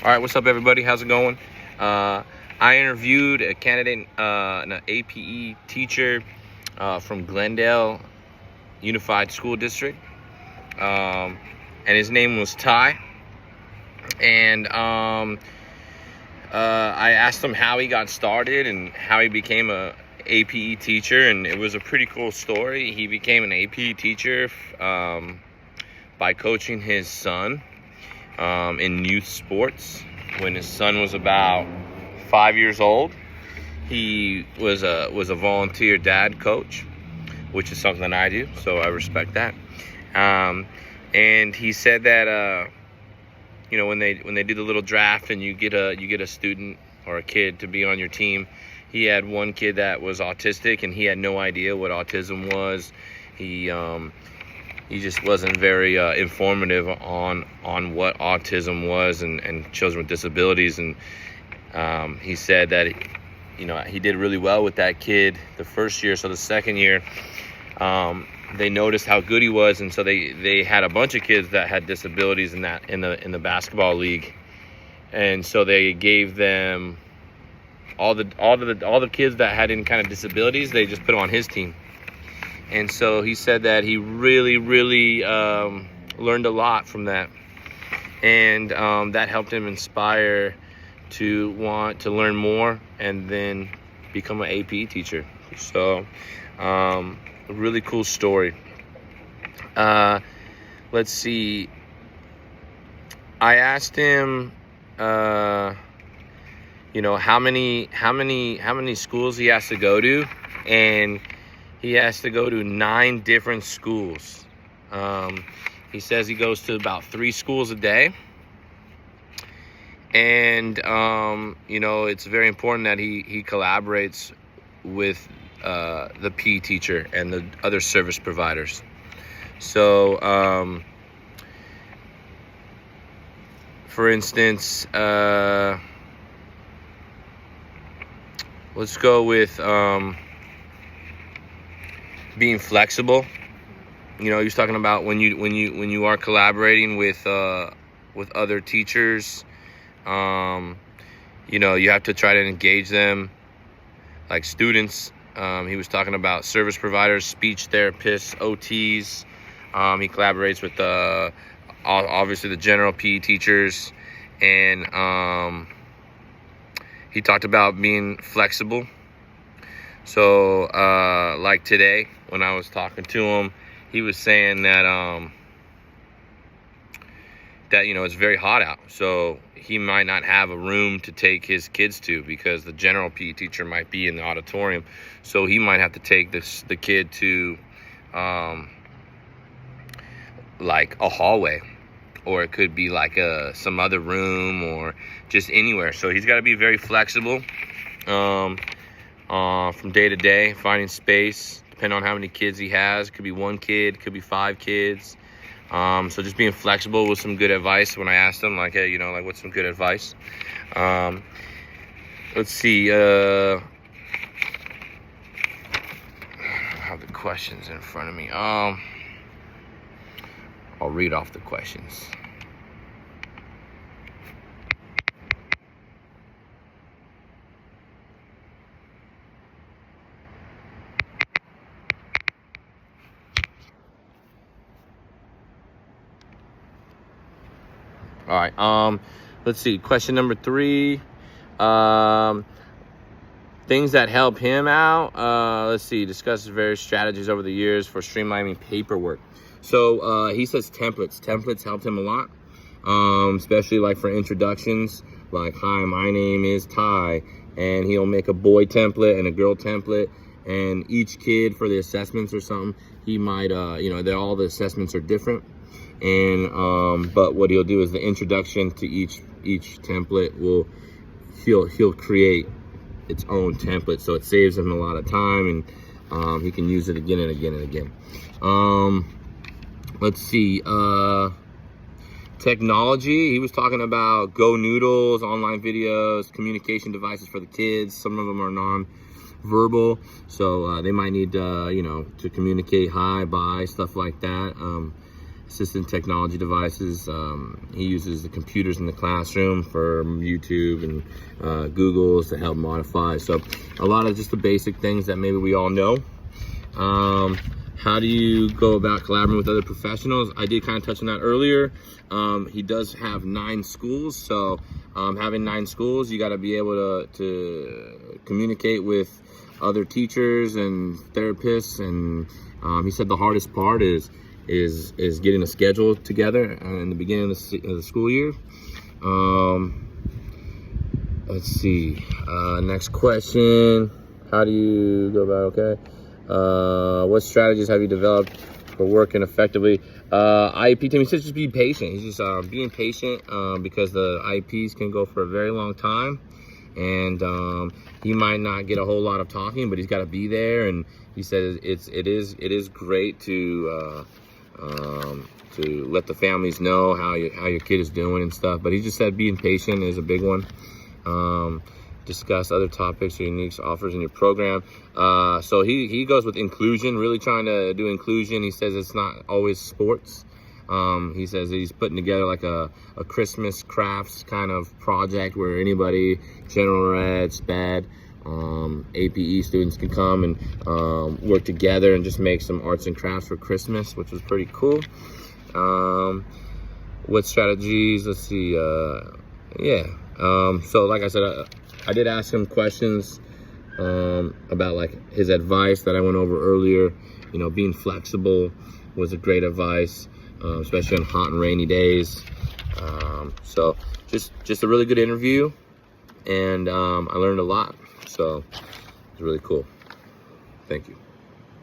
All right, what's up, everybody? How's it going? I interviewed a candidate, an APE teacher from Glendale Unified School District, and his name was Ty. And I asked him how he got started and how he became a APE teacher, and it was a pretty cool story. He became an APE teacher by coaching his son in youth sports. When his son was about 5 years old, he was a volunteer dad coach, which is something I do, so I respect that. And he said that when they do the little draft and you get a student or a kid to be on your team, he had one kid that was autistic and he had no idea what autism was. He just wasn't very informative on what autism was and children with disabilities. And he said that he did really well with that kid the first year. So the second year, they noticed how good he was, and so they had a bunch of kids that had disabilities in the basketball league, and so they gave them all the kids that had any kind of disabilities. They just put them on his team. And so he said that he really learned a lot from that, and that helped him inspire to want to learn more and then become an APE teacher. So a really cool story. Let's see. I asked him how many schools he has to go to, and he has to go to 9 different schools. He says he goes to about 3 schools a day. And, it's very important that he collaborates with the PE teacher and the other service providers. So, for instance, let's go with being flexible. He was talking about when you are collaborating with other teachers, you have to try to engage them like students. He was talking about service providers, speech therapists, OTs. He collaborates with obviously the general PE teachers, and he talked about being flexible. So like today, when I was talking to him, he was saying that it's very hot out, so he might not have a room to take his kids to because the general PE teacher might be in the auditorium. So he might have to take the kid to like a hallway, or it could be like some other room, or just anywhere. So he's got to be very flexible from day to day, finding space, depending on how many kids he has. It could be 1 kid, could be 5 kids. So just being flexible with some good advice. When I asked him, like, hey, what's some good advice? Let's see. I have the questions in front of me. I'll read off the questions. All right. Let's see. Question number 3. Things that help him out. Let's see. Discusses various strategies over the years for streamlining paperwork. So he says templates. Templates helped him a lot, especially like for introductions. Like, hi, my name is Ty, and he'll make a boy template and a girl template. And each kid for the assessments or something, he might, all the assessments are different. And but what he'll do is the introduction to each template he'll create its own template, so it saves him a lot of time, and he can use it again and again and again. Let's see, technology. He was talking about Go Noodles, online videos, communication devices for the kids. Some of them are non-verbal, so they might need to communicate hi, bye, stuff like that. assistive technology devices. He uses the computers in the classroom for YouTube and Googles to help modify. So a lot of just the basic things that maybe we all know. How do you go about collaborating with other professionals? I did kind of touch on that earlier. He does have 9 schools, so having 9 schools, you got to be able to communicate with other teachers and therapists. And he said the hardest part is getting a schedule together in the beginning of the school year. Let's see. Next question. How do you go about? Okay. What strategies have you developed for working effectively? IEP team, he says just be patient. He's just being patient because the IEPs can go for a very long time, and he might not get a whole lot of talking, but he's got to be there. And he says it is great to let the families know how your kid is doing and stuff. But he just said being patient is a big one. Discuss other topics or unique offers in your program. So he goes with inclusion, really trying to do inclusion. He says it's not always sports. He says he's putting together like a Christmas crafts kind of project where anybody, general ed, SPED, APE students can come and work together and just make some arts and crafts for Christmas, which was pretty cool. What strategies? Let's see. So like I said, I did ask him questions about like his advice that I went over earlier. You know, being flexible was a great advice, especially on hot and rainy days. So just a really good interview, and I learned a lot. So it's really cool. Thank you.